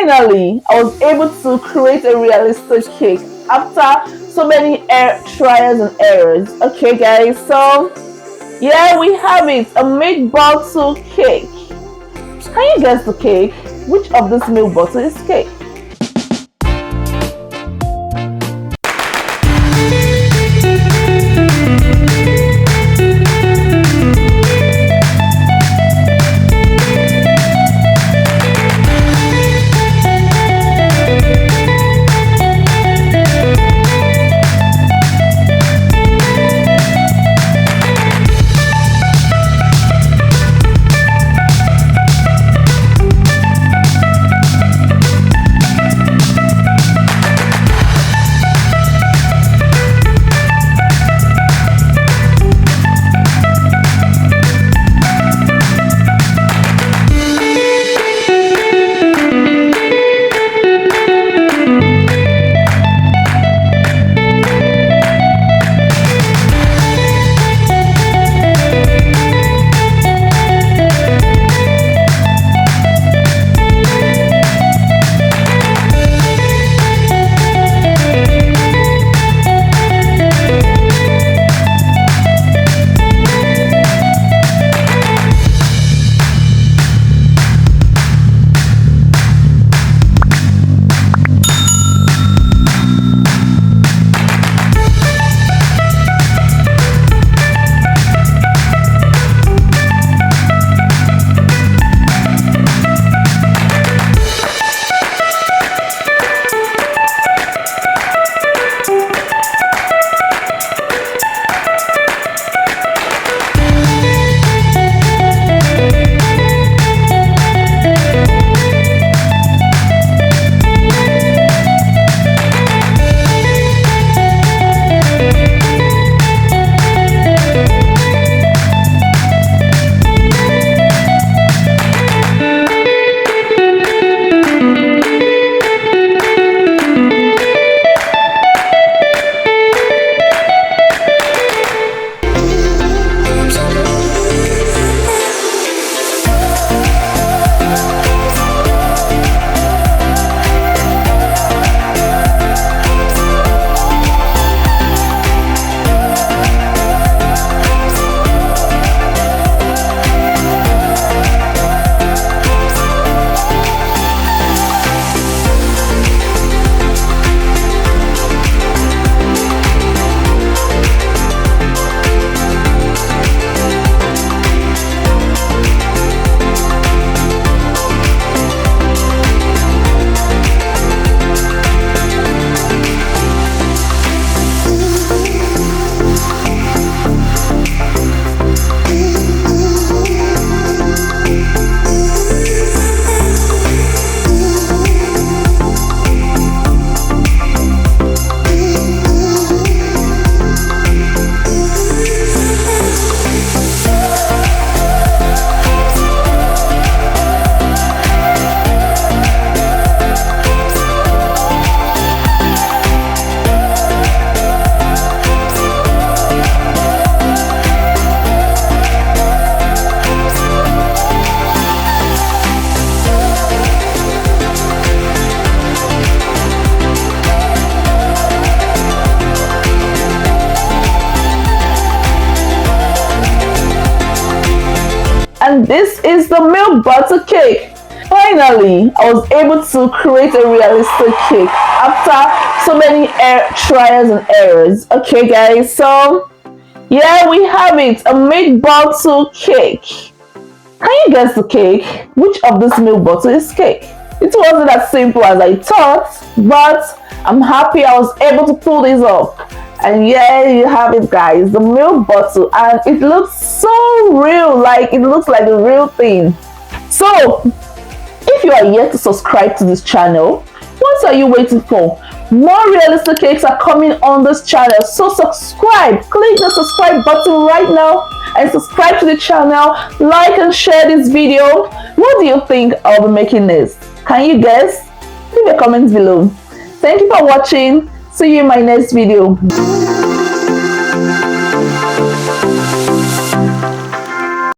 Finally, I was able to create a realistic cake after so many trials and errors. Okay, guys, so yeah, we have it, a milk bottle cake. Can you guess the cake? Which of this milk bottle is cake? And this is the milk butter cake. Finally, I was able to create a realistic cake after so many trials and errors. Okay, guys, so yeah, we have it, a milk bottle cake. Can you guess the cake? Which of this milk bottle is cake? It wasn't as simple as I thought, but I'm happy I was able to pull this off. And yeah, you have it, guys, the milk bottle, and it looks so real, like it looks like the real thing. So if you are yet to subscribe to this channel, what are you waiting for? More realistic cakes are coming on this channel, so subscribe. Click the subscribe button right now and subscribe to the channel. Like and share this video. What do you think I'll be making this? Can you guess? Leave a comment below. Thank you for watching. See you in my next video.